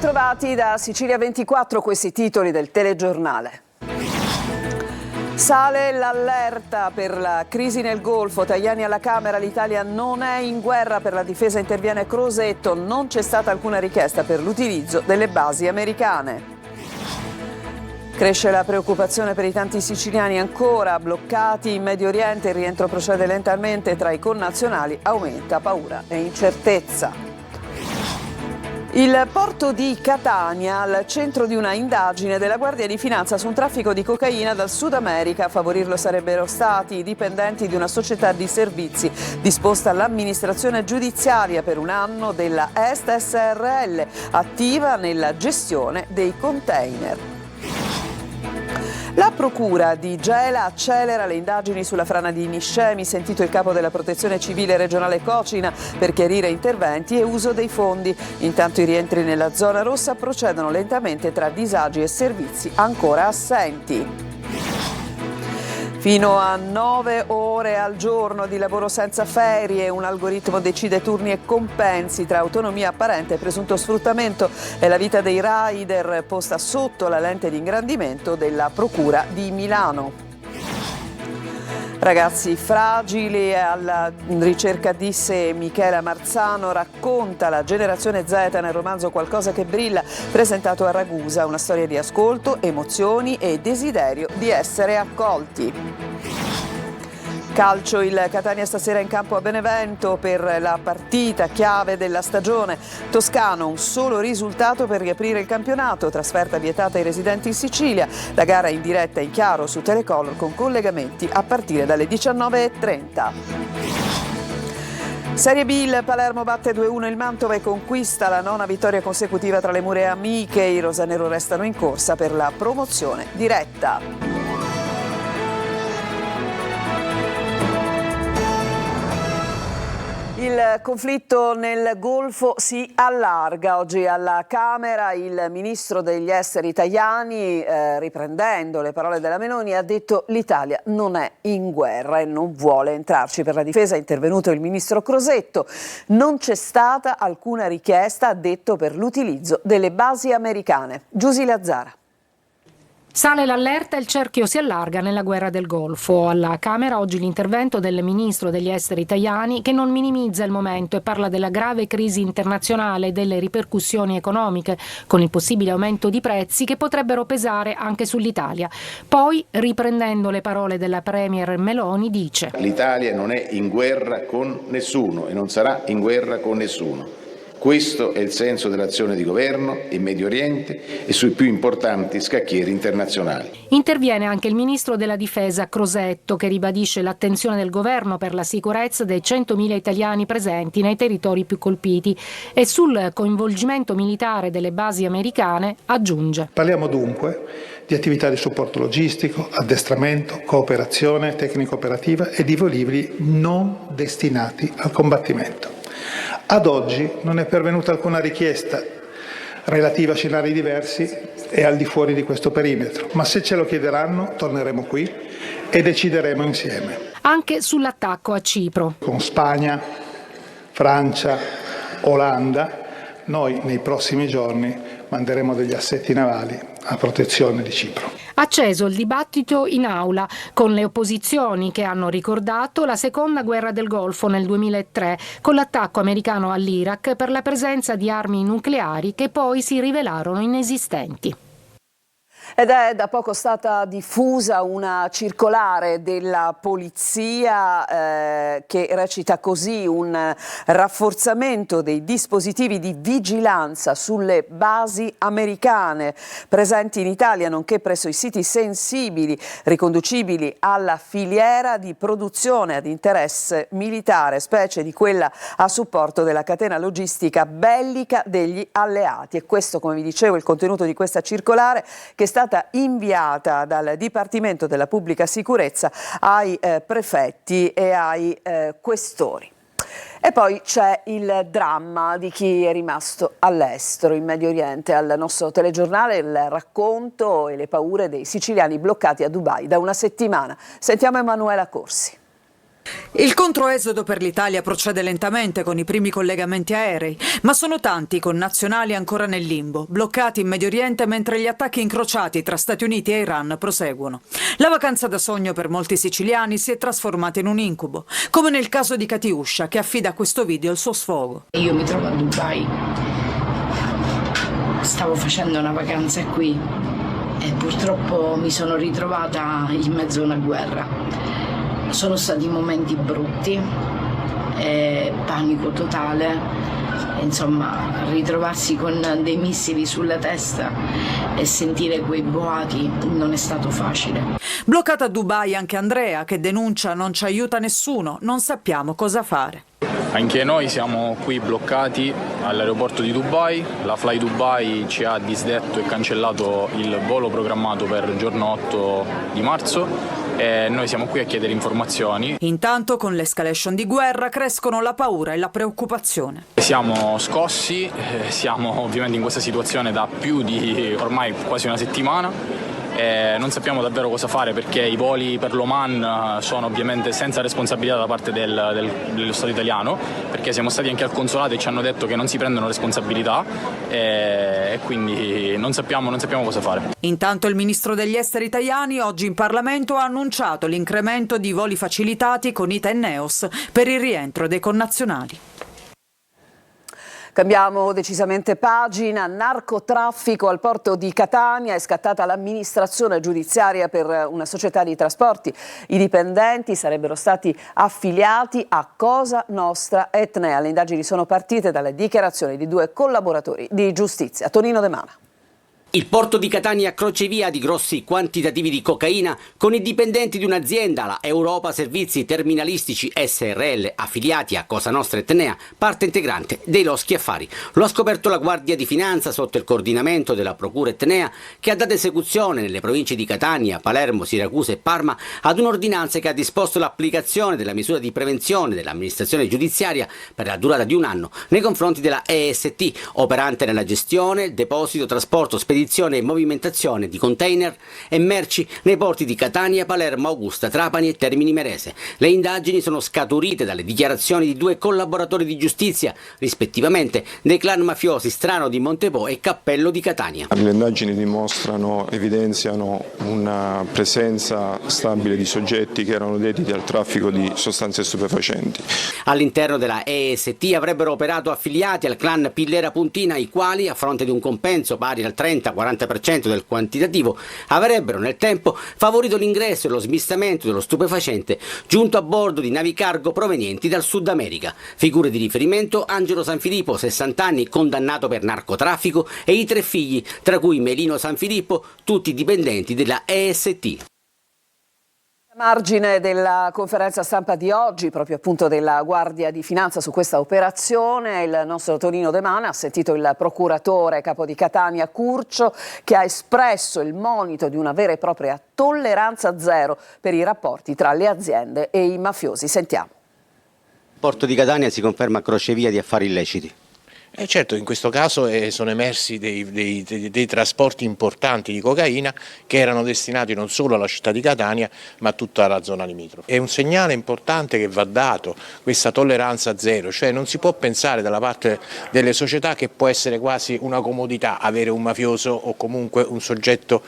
Bentrovati da Sicilia 24, questi titoli del telegiornale. Sale l'allerta per la crisi nel Golfo, Tajani alla Camera, l'Italia non è in guerra, per la difesa interviene Crosetto, non c'è stata alcuna richiesta per l'utilizzo delle basi americane. Cresce la preoccupazione per i tanti siciliani ancora bloccati in Medio Oriente, il rientro procede lentamente tra i connazionali, aumenta paura e incertezza. Il porto di Catania al centro di una indagine della Guardia di Finanza su un traffico di cocaina dal Sud America. A favorirlo sarebbero stati i dipendenti di una società di servizi disposta all'amministrazione giudiziaria per un anno della Est SRL, attiva nella gestione dei container. La procura di Gela accelera le indagini sulla frana di Niscemi, sentito il capo della protezione civile regionale Cocina per chiarire interventi e uso dei fondi. Intanto i rientri nella zona rossa procedono lentamente tra disagi e servizi ancora assenti. Fino a 9 ore al giorno di lavoro senza ferie, un algoritmo decide turni e compensi tra autonomia apparente e presunto sfruttamento. È la vita dei rider posta sotto la lente di ingrandimento della Procura di Milano. Ragazzi fragili alla ricerca di sé, Michela Marzano racconta la generazione Z nel romanzo Qualcosa che brilla, presentato a Ragusa, una storia di ascolto, emozioni e desiderio di essere accolti. Calcio, il Catania stasera in campo a Benevento per la partita chiave della stagione. Toscano, un solo risultato per riaprire il campionato, trasferta vietata ai residenti in Sicilia. La gara in diretta in chiaro su Telecolor con collegamenti a partire dalle 19:30. Serie B, il Palermo batte 2-1 il Mantova e conquista la 9ª vittoria consecutiva tra le mura amiche. I rosanero restano in corsa per la promozione diretta. Il conflitto nel Golfo si allarga. Oggi alla Camera il ministro degli esteri Tajani, riprendendo le parole della Meloni, ha detto l'Italia non è in guerra e non vuole entrarci. Per la difesa è intervenuto il ministro Crosetto. Non c'è stata alcuna richiesta, ha detto, per l'utilizzo delle basi americane. Giusy Lazzara. Sale l'allerta e il cerchio si allarga nella guerra del Golfo. Alla Camera oggi l'intervento del ministro degli esteri Tajani, che non minimizza il momento e parla della grave crisi internazionale e delle ripercussioni economiche, con il possibile aumento di prezzi che potrebbero pesare anche sull'Italia. Poi, riprendendo le parole della premier Meloni, dice: l'Italia non è in guerra con nessuno e non sarà in guerra con nessuno. Questo è il senso dell'azione di governo in Medio Oriente e sui più importanti scacchieri internazionali. Interviene anche il ministro della difesa Crosetto, che ribadisce l'attenzione del governo per la sicurezza dei 100.000 italiani presenti nei territori più colpiti e sul coinvolgimento militare delle basi americane aggiunge: parliamo dunque di attività di supporto logistico, addestramento, cooperazione tecnico-operativa e di velivoli non destinati al combattimento. Ad oggi non è pervenuta alcuna richiesta relativa a scenari diversi e al di fuori di questo perimetro, ma se ce lo chiederanno torneremo qui e decideremo insieme. Anche sull'attacco a Cipro. Con Spagna, Francia, Olanda, noi nei prossimi giorni manderemo degli assetti navali a protezione di Cipro. Acceso il dibattito in aula, con le opposizioni che hanno ricordato la seconda guerra del Golfo nel 2003, con l'attacco americano all'Iraq per la presenza di armi nucleari che poi si rivelarono inesistenti. Ed è da poco stata diffusa una circolare della polizia che recita così: un rafforzamento dei dispositivi di vigilanza sulle basi americane presenti in Italia, nonché presso i siti sensibili riconducibili alla filiera di produzione ad interesse militare, specie di quella a supporto della catena logistica bellica degli alleati. E questo, come vi dicevo, il contenuto di questa circolare, che è stata inviata dal Dipartimento della Pubblica Sicurezza ai prefetti e ai questori. E poi c'è il dramma di chi è rimasto all'estero, in Medio Oriente. Al nostro telegiornale il racconto e le paure dei siciliani bloccati a Dubai da una settimana. Sentiamo Emanuela Corsi. Il controesodo per l'Italia procede lentamente con i primi collegamenti aerei, ma sono tanti i connazionali ancora nel limbo, bloccati in Medio Oriente mentre gli attacchi incrociati tra Stati Uniti e Iran proseguono. La vacanza da sogno per molti siciliani si è trasformata in un incubo, come nel caso di Katiuscia, che affida a questo video il suo sfogo. Io mi trovo a Dubai, stavo facendo una vacanza qui e purtroppo mi sono ritrovata in mezzo a una guerra. Sono stati momenti brutti, panico totale, insomma ritrovarsi con dei missili sulla testa e sentire quei boati non è stato facile. Bloccata a Dubai anche Andrea, che denuncia non ci aiuta nessuno, non sappiamo cosa fare. Anche noi siamo qui bloccati all'aeroporto di Dubai, la Fly Dubai ci ha disdetto e cancellato il volo programmato per il giorno 8 di marzo e noi siamo qui a chiedere informazioni. Intanto con l'escalation di guerra crescono la paura e la preoccupazione. Siamo scossi, siamo ovviamente in questa situazione da più di ormai quasi una settimana. Non sappiamo davvero cosa fare perché i voli per l'Oman sono ovviamente senza responsabilità da parte dello Stato italiano, perché siamo stati anche al consolato e ci hanno detto che non si prendono responsabilità e quindi non sappiamo cosa fare. Intanto il ministro degli esteri italiani oggi in Parlamento ha annunciato l'incremento di voli facilitati con ITA e Neos per il rientro dei connazionali. Cambiamo decisamente pagina. Narcotraffico al porto di Catania, è scattata l'amministrazione giudiziaria per una società di trasporti. I dipendenti sarebbero stati affiliati a Cosa Nostra Etnea. Le indagini sono partite dalle dichiarazioni di 2 collaboratori di giustizia. Tonino De Mana. Il porto di Catania crocevia di grossi quantitativi di cocaina con i dipendenti di un'azienda, la Europa Servizi Terminalistici SRL, affiliati a Cosa Nostra Etnea, parte integrante dei loschi affari. Lo ha scoperto la Guardia di Finanza sotto il coordinamento della Procura Etnea, che ha dato esecuzione nelle province di Catania, Palermo, Siracusa e Parma ad un'ordinanza che ha disposto l'applicazione della misura di prevenzione dell'amministrazione giudiziaria per la durata di 1 anno nei confronti della EST, operante nella gestione, deposito, trasporto, spedizione e movimentazione di container e merci nei porti di Catania, Palermo, Augusta, Trapani e Termini Imerese. Le indagini sono scaturite dalle dichiarazioni di 2 collaboratori di giustizia, rispettivamente dei clan mafiosi Strano di Montepo e Cappello di Catania. Le indagini evidenziano una presenza stabile di soggetti che erano dediti al traffico di sostanze stupefacenti. All'interno della EST avrebbero operato affiliati al clan Pillera Puntina, i quali, a fronte di un compenso pari al 30-40% del quantitativo, avrebbero nel tempo favorito l'ingresso e lo smistamento dello stupefacente giunto a bordo di navi cargo provenienti dal Sud America. Figure di riferimento: Angelo Sanfilippo, 60 anni, condannato per narcotraffico, e i 3 figli, tra cui Melino Sanfilippo, tutti dipendenti della EST. A margine della conferenza stampa di oggi, proprio appunto della Guardia di Finanza su questa operazione, il nostro Tonino De Mana ha sentito il procuratore capo di Catania Curcio, che ha espresso il monito di una vera e propria tolleranza zero per i rapporti tra le aziende e i mafiosi. Sentiamo. Il porto di Catania si conferma crocevia di affari illeciti. Certo, in questo caso sono emersi dei trasporti importanti di cocaina che erano destinati non solo alla città di Catania ma a tutta la zona limitrofa. È un segnale importante che va dato, questa tolleranza zero, cioè non si può pensare dalla parte delle società che può essere quasi una comodità avere un mafioso o comunque un soggetto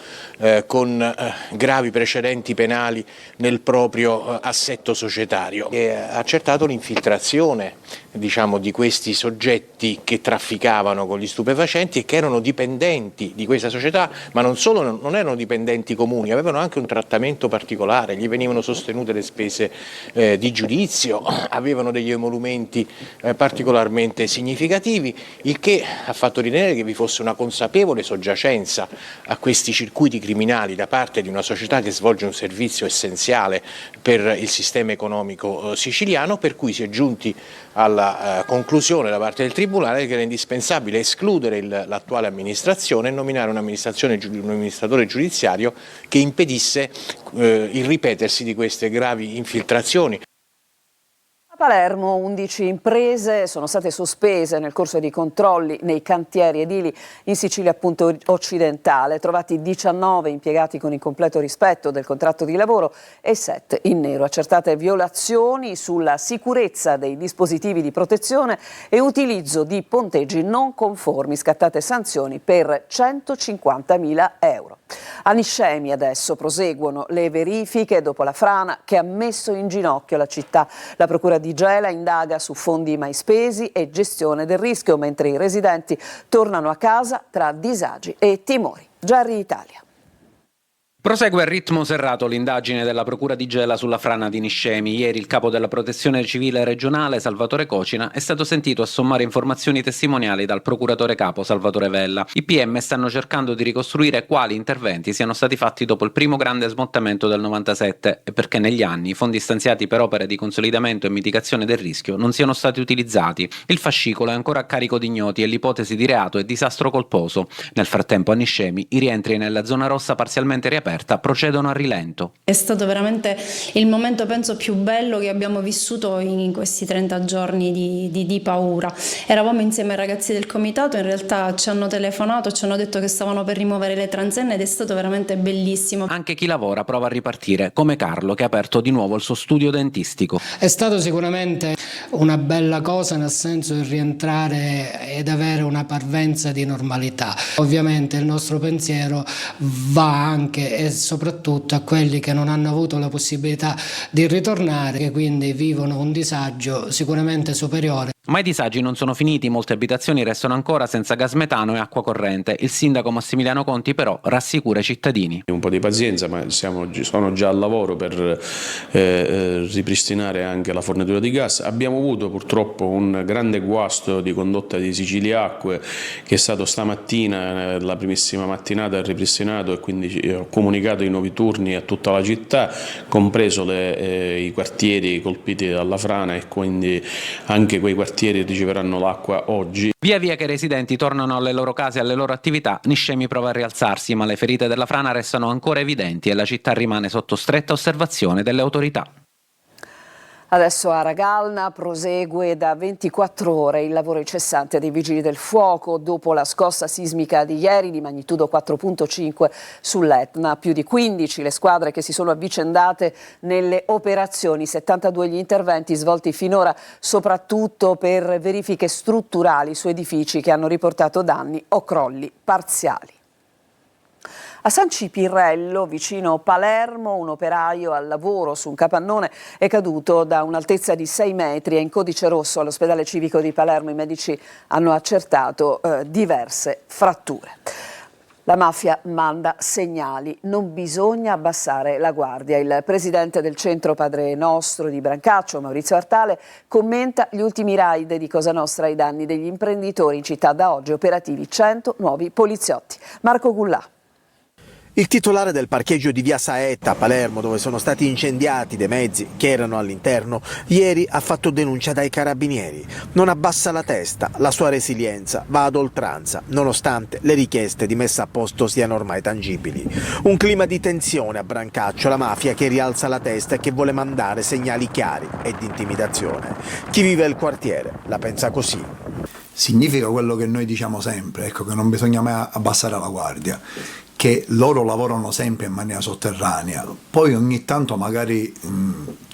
con gravi precedenti penali nel proprio assetto societario. Ha accertato l'infiltrazione, diciamo, di questi soggetti che trafficavano con gli stupefacenti e che erano dipendenti di questa società, ma non solo, non erano dipendenti comuni, avevano anche un trattamento particolare, gli venivano sostenute le spese di giudizio, avevano degli emolumenti particolarmente significativi, il che ha fatto ritenere che vi fosse una consapevole soggiacenza a questi circuiti criminali da parte di una società che svolge un servizio essenziale per il sistema economico siciliano, per cui si è giunti alla conclusione da parte del Tribunale che era indispensabile escludere l'attuale amministrazione e nominare un amministratore giudiziario che impedisse il ripetersi di queste gravi infiltrazioni. Palermo 11 imprese sono state sospese nel corso di controlli nei cantieri edili in Sicilia appunto occidentale, trovati 19 impiegati con incompleto rispetto del contratto di lavoro e 7 in nero, accertate violazioni sulla sicurezza dei dispositivi di protezione e utilizzo di ponteggi non conformi, scattate sanzioni per 150.000 euro. A Niscemi adesso proseguono le verifiche dopo la frana che ha messo in ginocchio la città. La procura di Gela indaga su fondi mai spesi e gestione del rischio, mentre i residenti tornano a casa tra disagi e timori. Gerry Italia. Prosegue a ritmo serrato l'indagine della Procura di Gela sulla frana di Niscemi. Ieri il capo della Protezione Civile regionale, Salvatore Cocina, è stato sentito a sommare informazioni testimoniali dal procuratore capo Salvatore Vella. I PM stanno cercando di ricostruire quali interventi siano stati fatti dopo il primo grande smottamento del 97 e perché negli anni i fondi stanziati per opere di consolidamento e mitigazione del rischio non siano stati utilizzati. Il fascicolo è ancora a carico di ignoti e l'ipotesi di reato è disastro colposo. Nel frattempo a Niscemi i rientri nella zona rossa parzialmente riaperta procedono a rilento. È stato veramente il momento, penso, più bello che abbiamo vissuto in questi 30 giorni di paura. Eravamo insieme ai ragazzi del comitato, in realtà ci hanno telefonato, ci hanno detto che stavano per rimuovere le transenne ed è stato veramente bellissimo. Anche chi lavora prova a ripartire, come Carlo che ha aperto di nuovo il suo studio dentistico. È stato sicuramente una bella cosa, nel senso di rientrare ed avere una parvenza di normalità. Ovviamente il nostro pensiero va anche e soprattutto a quelli che non hanno avuto la possibilità di ritornare, che quindi vivono un disagio sicuramente superiore. Ma i disagi non sono finiti, molte abitazioni restano ancora senza gas metano e acqua corrente. Il sindaco Massimiliano Conti però rassicura i cittadini. Un po' di pazienza, ma sono già al lavoro per ripristinare anche la fornitura di gas. Abbiamo avuto purtroppo un grande guasto di condotta di Sicilia Acque che è stato stamattina, la primissima mattinata, ripristinato e quindi ho comunicato i nuovi turni a tutta la città, compreso i quartieri colpiti dalla frana e quindi anche quei quartieri riceveranno l'acqua oggi. Via via che i residenti tornano alle loro case e alle loro attività, Niscemi prova a rialzarsi, ma le ferite della frana restano ancora evidenti e la città rimane sotto stretta osservazione delle autorità. Adesso a Ragalna prosegue da 24 ore il lavoro incessante dei vigili del fuoco dopo la scossa sismica di ieri di magnitudo 4.5 sull'Etna. Più di 15 le squadre che si sono avvicendate nelle operazioni, 72 gli interventi svolti finora soprattutto per verifiche strutturali su edifici che hanno riportato danni o crolli parziali. A San Cipirrello, vicino Palermo, un operaio al lavoro su un capannone è caduto da un'altezza di 6 metri. È in codice rosso all'ospedale civico di Palermo. I medici hanno accertato diverse fratture. La mafia manda segnali, non bisogna abbassare la guardia. Il presidente del centro Padre Nostro di Brancaccio, Maurizio Artale, commenta gli ultimi raid di Cosa Nostra ai danni degli imprenditori. In città da oggi operativi 100 nuovi poliziotti. Marco Gullà. Il titolare del parcheggio di via Saetta a Palermo, dove sono stati incendiati dei mezzi che erano all'interno, ieri ha fatto denuncia dai carabinieri. Non abbassa la testa, la sua resilienza va ad oltranza, nonostante le richieste di messa a posto siano ormai tangibili. Un clima di tensione a Brancaccio, la mafia che rialza la testa e che vuole mandare segnali chiari e di intimidazione. Chi vive il quartiere la pensa così. Significa quello che noi diciamo sempre, ecco, che non bisogna mai abbassare la guardia, che loro lavorano sempre in maniera sotterranea, poi ogni tanto magari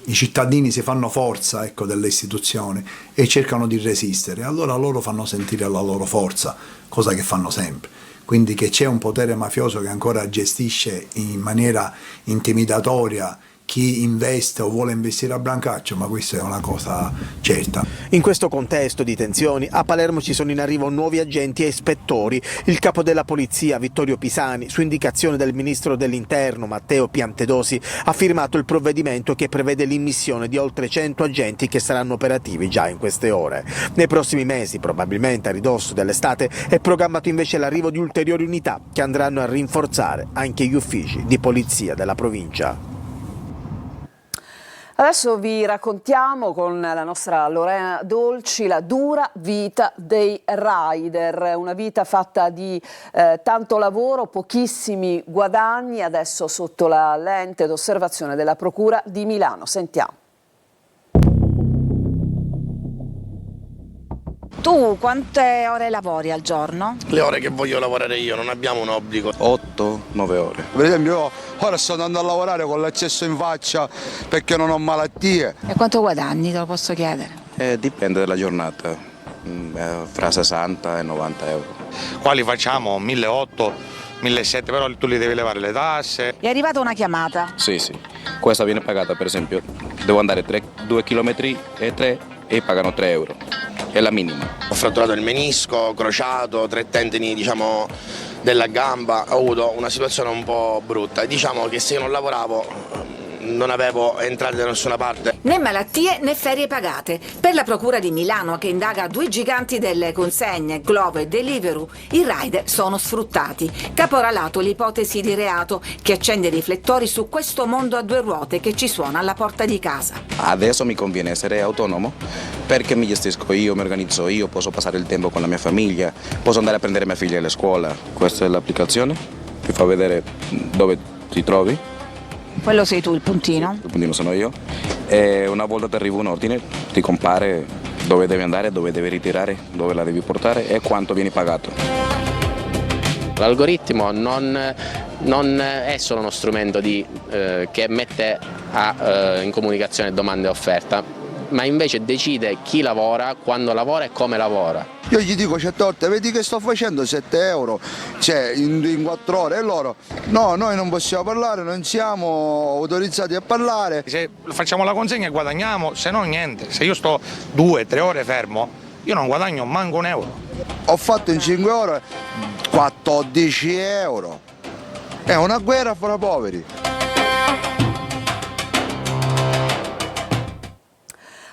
i cittadini si fanno forza, ecco, delle istituzioni e cercano di resistere, allora loro fanno sentire la loro forza, cosa che fanno sempre. Quindi che c'è un potere mafioso che ancora gestisce in maniera intimidatoria chi investe o vuole investire a Brancaccio, ma questa è una cosa certa. In questo contesto di tensioni, a Palermo ci sono in arrivo nuovi agenti e ispettori. Il capo della polizia, Vittorio Pisani, su indicazione del ministro dell'Interno, Matteo Piantedosi, ha firmato il provvedimento che prevede l'immissione di oltre 100 agenti che saranno operativi già in queste ore. Nei prossimi mesi, probabilmente a ridosso dell'estate, è programmato invece l'arrivo di ulteriori unità che andranno a rinforzare anche gli uffici di polizia della provincia. Adesso vi raccontiamo con la nostra Lorena Dolci la dura vita dei rider, una vita fatta di tanto lavoro, pochissimi guadagni, adesso sotto la lente d'osservazione della Procura di Milano. Sentiamo. Tu quante ore lavori al giorno? Le ore che voglio lavorare io, non abbiamo un obbligo. 8-9 ore. Per esempio io ora sto andando a lavorare con l'accesso in faccia perché non ho malattie. E quanto guadagni, te lo posso chiedere? Dipende dalla giornata, fra 60 e 90 euro. Quali facciamo? 1.800, 1.700, però tu li devi levare le tasse. È arrivata una chiamata. Sì, questa viene pagata, per esempio, devo andare 2 km e pagano 3 euro, è la minima. Ho fratturato il menisco, crociato, 3 tendini della gamba, ho avuto una situazione un po' brutta e diciamo che se io non lavoravo non avevo entrate da nessuna parte. Né malattie né ferie pagate. Per la Procura di Milano, che indaga 2 giganti delle consegne, Glovo e Deliveroo, i rider sono sfruttati. Caporalato l'ipotesi di reato che accende i riflettori su questo mondo a 2 ruote che ci suona alla porta di casa. Adesso mi conviene essere autonomo perché mi gestisco io, mi organizzo io, posso passare il tempo con la mia famiglia, posso andare a prendere mia figlia alla scuola. Questa è l'applicazione, ti fa vedere dove ti trovi. Quello sei tu, il puntino? Il puntino sono io. E una volta ti arriva un ordine, ti compare dove devi andare, dove devi ritirare, dove la devi portare e quanto vieni pagato. L'algoritmo non è solo uno strumento che mette in comunicazione domanda e offerta, ma invece decide chi lavora, quando lavora e come lavora. Io gli dico certe volte, vedi che sto facendo 7 euro, cioè in 4 ore, e loro, no, noi non possiamo parlare, non siamo autorizzati a parlare. Se facciamo la consegna guadagniamo, se no niente. Se io sto 2-3 ore fermo, io non guadagno manco un euro. Ho fatto in 5 ore 14 euro. È una guerra fra poveri.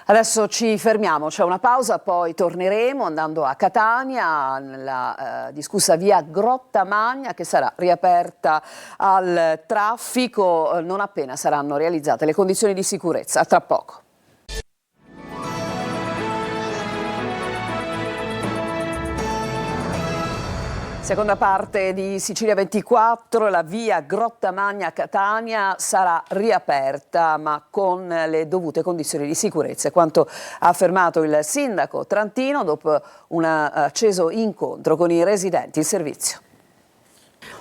Adesso ci fermiamo, c'è una pausa, poi torneremo andando a Catania, nella discussa via Grottamagna che sarà riaperta al traffico non appena saranno realizzate le condizioni di sicurezza. A tra poco. Seconda parte di Sicilia 24, la via Grottamagna a Catania sarà riaperta ma con le dovute condizioni di sicurezza, quanto ha affermato il sindaco trantino dopo un acceso incontro con i residenti in servizio.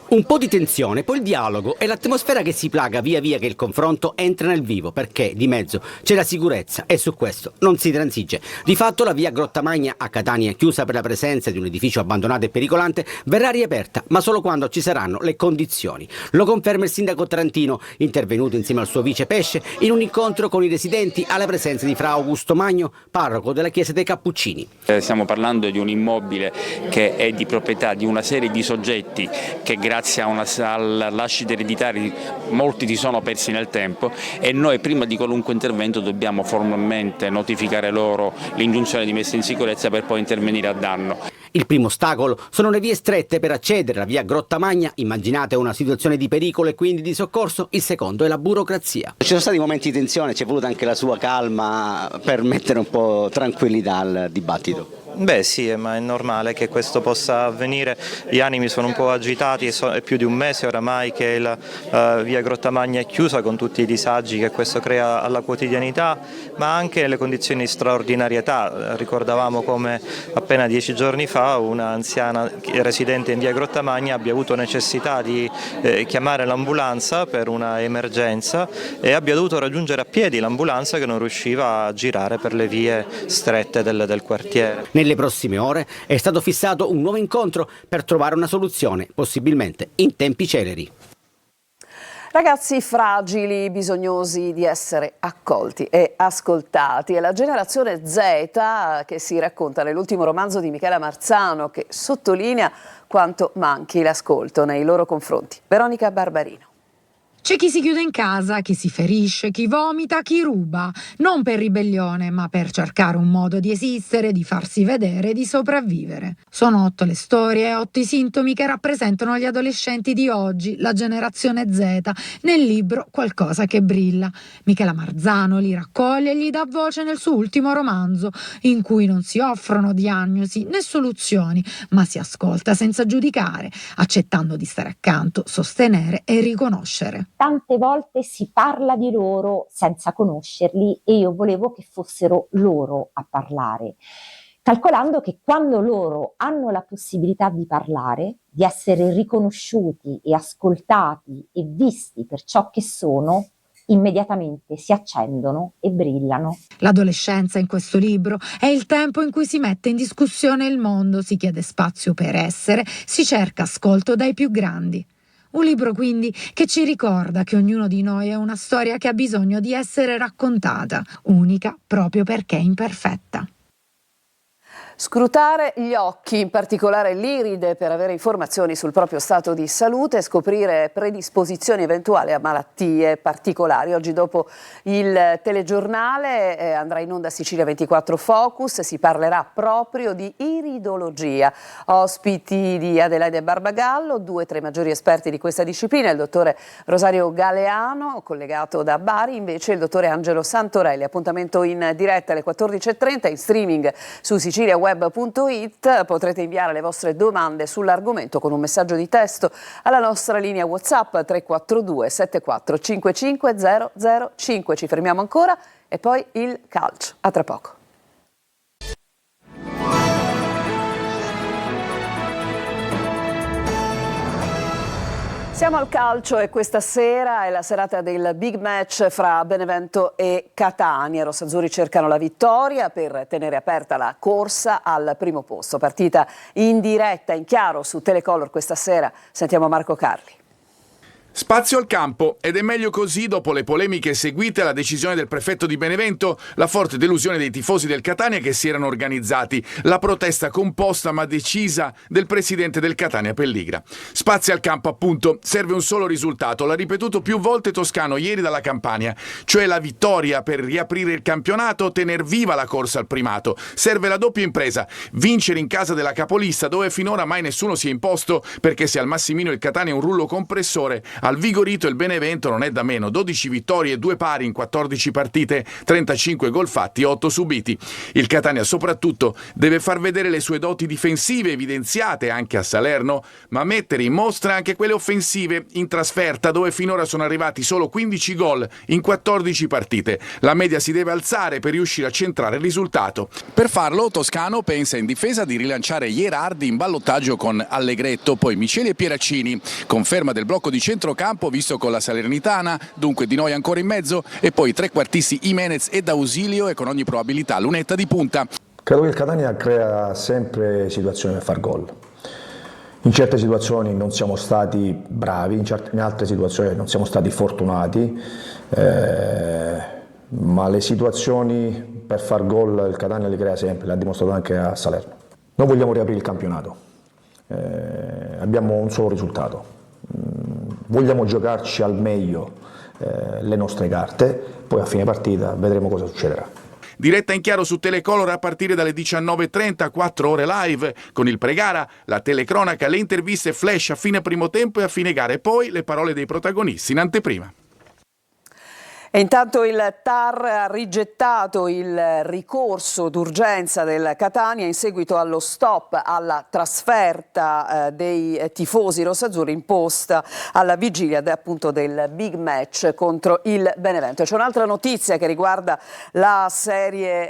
Un po' di tensione, poi il dialogo e l'atmosfera che si placa via via che il confronto entra nel vivo, perché di mezzo c'è la sicurezza e su questo non si transige. Di fatto la via Grottamagna a Catania, chiusa per la presenza di un edificio abbandonato e pericolante, verrà riaperta, ma solo quando ci saranno le condizioni. Lo conferma il sindaco trantino, intervenuto insieme al suo vice Pesce in un incontro con i residenti alla presenza di fra Augusto Magno, parroco della chiesa dei Cappuccini. Stiamo parlando di un immobile che è di proprietà di una serie di soggetti che grazie a lasciti ereditari molti si sono persi nel tempo e noi prima di qualunque intervento dobbiamo formalmente notificare loro l'ingiunzione di messa in sicurezza per poi intervenire a danno. Il primo ostacolo sono le vie strette per accedere alla via Grottamagna, immaginate una situazione di pericolo e quindi di soccorso, il secondo è la burocrazia. Ci sono stati momenti di tensione, c'è voluta anche la sua calma per mettere un po' tranquillità al dibattito. Beh sì, ma è normale che questo possa avvenire, gli animi sono un po' agitati, è più di un mese oramai che la via Grottamagna è chiusa con tutti i disagi che questo crea alla quotidianità, ma anche nelle condizioni di straordinarietà. Ricordavamo come appena 10 giorni fa un'anziana residente in via Grottamagna abbia avuto necessità di chiamare l'ambulanza per una emergenza e abbia dovuto raggiungere a piedi l'ambulanza che non riusciva a girare per le vie strette del quartiere. Nelle prossime ore è stato fissato un nuovo incontro per trovare una soluzione, possibilmente in tempi celeri. Ragazzi fragili, bisognosi di essere accolti e ascoltati. È la generazione Z che si racconta nell'ultimo romanzo di Michela Marzano, che sottolinea quanto manchi l'ascolto nei loro confronti. Veronica Barbarino. C'è chi si chiude in casa, chi si ferisce, chi vomita, chi ruba, non per ribellione, ma per cercare un modo di esistere, di farsi vedere, di sopravvivere. Sono 8 le storie, 8 i sintomi che rappresentano gli adolescenti di oggi, la generazione Z, nel libro Qualcosa che brilla. Michela Marzano li raccoglie e gli dà voce nel suo ultimo romanzo, in cui non si offrono diagnosi né soluzioni, ma si ascolta senza giudicare, accettando di stare accanto, sostenere e riconoscere. Tante volte si parla di loro senza conoscerli e io volevo che fossero loro a parlare. calcolando che quando loro hanno la possibilità di parlare, di essere riconosciuti e ascoltati e visti per ciò che sono, immediatamente si accendono e brillano. L'adolescenza in questo libro è il tempo in cui si mette in discussione il mondo, si chiede spazio per essere, si cerca ascolto dai più grandi. Un libro quindi che ci ricorda che ognuno di noi è una storia che ha bisogno di essere raccontata, unica proprio perché imperfetta. Scrutare gli occhi, in particolare l'iride, per avere informazioni sul proprio stato di salute e scoprire predisposizioni eventuali a malattie particolari. Oggi dopo il telegiornale andrà in onda Sicilia 24 Focus, si parlerà proprio di iridologia. Ospiti di Adelaide Barbagallo, 2 tra i maggiori esperti di questa disciplina, il dottore Rosario Galeano, collegato da Bari, invece il dottore Angelo Santorelli. Appuntamento in diretta alle 14.30, in streaming su siciliaweb.it. Potrete inviare le vostre domande sull'argomento con un messaggio di testo alla nostra linea WhatsApp 342 74 55 005. Ci fermiamo ancora e poi il calcio. A tra poco. Siamo al calcio e questa sera è la serata del big match fra Benevento e Catania. I rossazzurri cercano la vittoria per tenere aperta la corsa al primo posto. Partita in diretta, in chiaro su Telecolor questa sera. Sentiamo Marco Carli. Spazio al campo, ed è meglio così dopo le polemiche seguite alla decisione del prefetto di Benevento, la forte delusione dei tifosi del Catania che si erano organizzati, la protesta composta ma decisa del presidente del Catania Pelligra. Spazio al campo, appunto, serve un solo risultato, l'ha ripetuto più volte Toscano ieri dalla Campania, cioè la vittoria per riaprire il campionato, tener viva la corsa al primato. Serve la doppia impresa, vincere in casa della capolista dove finora mai nessuno si è imposto, perché se al Massimino il Catania è un rullo compressore, al Vigorito il Benevento non è da meno, 12 vittorie e 2 pari in 14 partite, 35 gol fatti, 8 subiti. Il Catania soprattutto deve far vedere le sue doti difensive evidenziate anche a Salerno, ma mettere in mostra anche quelle offensive in trasferta dove finora sono arrivati solo 15 gol in 14 partite. La media si deve alzare per riuscire a centrare il risultato. Per farlo Toscano pensa in difesa di rilanciare Ierardi in ballottaggio con Allegretto, poi Miceli e Pieraccini, conferma del blocco di centrocampo visto con la Salernitana, dunque Di Noi ancora in mezzo e poi trequartisti Jimenez e D'Ausilio e con ogni probabilità Lunetta di punta. Credo che il Catania crea sempre situazioni per far gol. In certe situazioni non siamo stati bravi, in altre situazioni non siamo stati fortunati, ma le situazioni per far gol il Catania le crea sempre, l'ha dimostrato anche a Salerno. Noi vogliamo riaprire il campionato, abbiamo un solo risultato. Vogliamo giocarci al meglio le nostre carte, poi a fine partita vedremo cosa succederà. Diretta in chiaro su Telecolor a partire dalle 19.30, 4 ore live, con il pregara, la telecronaca, le interviste flash a fine primo tempo e a fine gara e poi le parole dei protagonisti in anteprima. E intanto il TAR ha rigettato il ricorso d'urgenza del Catania in seguito allo stop alla trasferta dei tifosi rossazzurri imposta alla vigilia appunto del big match contro il Benevento. C'è un'altra notizia che riguarda la Serie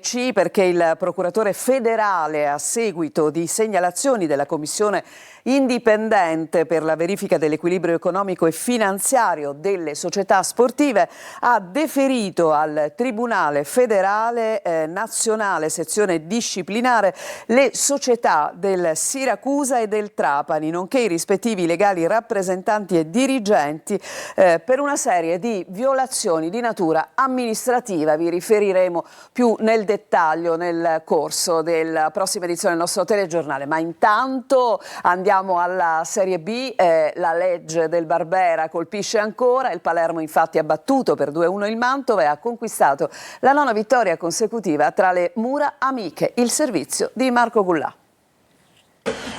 C, perché il procuratore federale, a seguito di segnalazioni della Commissione indipendente per la verifica dell'equilibrio economico e finanziario delle società sportive, ha deferito al Tribunale Federale Nazionale, sezione disciplinare, le società del Siracusa e del Trapani, nonché i rispettivi legali rappresentanti e dirigenti per una serie di violazioni di natura amministrativa. Vi riferiremo più nel dettaglio nel corso della prossima edizione del nostro telegiornale, ma intanto andiamo alla Serie B. La legge del Barbera colpisce ancora, il Palermo infatti ha battuto per 2-1 il Mantova e ha conquistato la 9ª vittoria consecutiva tra le mura amiche. Il servizio di Marco Gullà.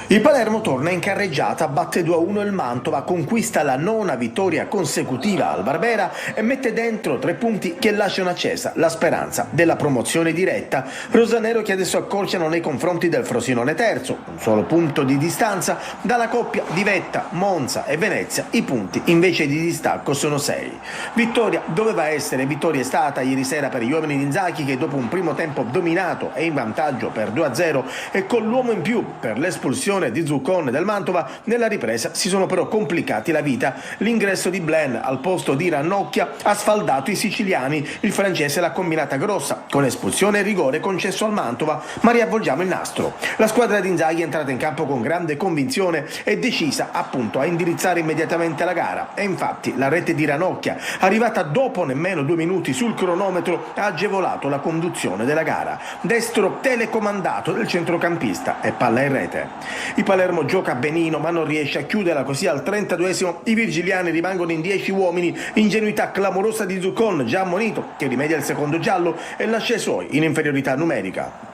Il Palermo torna in carreggiata, batte 2-1 il Mantova, conquista la 9ª vittoria consecutiva al Barbera e mette dentro 3 punti che lasciano accesa la speranza della promozione diretta. Rosanero che adesso accorciano nei confronti del Frosinone terzo, un solo punto di distanza dalla coppia di Vetta, Monza e Venezia. I punti invece di distacco sono 6. Vittoria doveva essere, vittoria è stata ieri sera per gli uomini di Inzaghi che dopo un primo tempo dominato e in vantaggio per 2-0 e con l'uomo in più per l'espulsione di Zuccon del Mantova, nella ripresa si sono però complicati la vita. L'ingresso di Blen al posto di Ranocchia ha sfaldato i siciliani, il francese l'ha combinata grossa, con espulsione e rigore concesso al Mantova, ma riavvolgiamo il nastro. La squadra di Inzaghi è entrata in campo con grande convinzione e decisa appunto a indirizzare immediatamente la gara e infatti la rete di Ranocchia, arrivata dopo nemmeno 2 minuti sul cronometro, ha agevolato la conduzione della gara. Destro telecomandato del centrocampista e palla in rete. Il Palermo gioca benino ma non riesce a chiuderla, così al 32esimo i virgiliani rimangono in 10 uomini, ingenuità clamorosa di Zuccon già ammonito che rimedia il secondo giallo e lascia i suoi in inferiorità numerica.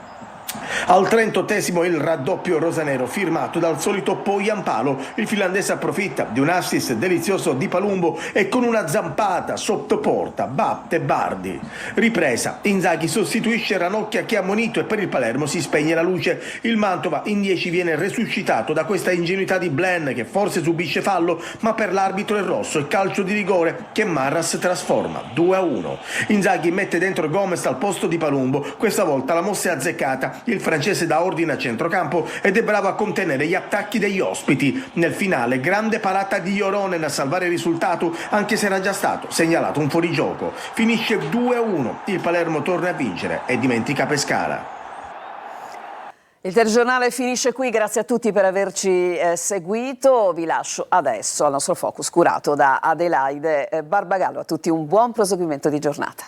Al 38esimo il raddoppio rosanero firmato dal solito Poyampalo, il finlandese approfitta di un assist delizioso di Palumbo e con una zampata sotto porta batte Bardi. Ripresa, Inzaghi sostituisce Ranocchia che è ammonito e per il Palermo si spegne la luce. Il Mantova in 10 viene resuscitato da questa ingenuità di Blen che forse subisce fallo ma per l'arbitro è rosso e calcio di rigore che Marras trasforma 2-1. Inzaghi mette dentro Gomez al posto di Palumbo, questa volta la mossa è azzeccata. Il francese dà ordine a centrocampo ed è bravo a contenere gli attacchi degli ospiti. Nel finale grande parata di Joronen a salvare il risultato anche se era già stato segnalato un fuorigioco. Finisce 2-1, il Palermo torna a vincere e dimentica Pescara. Il telegiornale finisce qui, grazie a tutti per averci seguito. Vi lascio adesso al nostro focus curato da Adelaide Barbagallo. A tutti un buon proseguimento di giornata.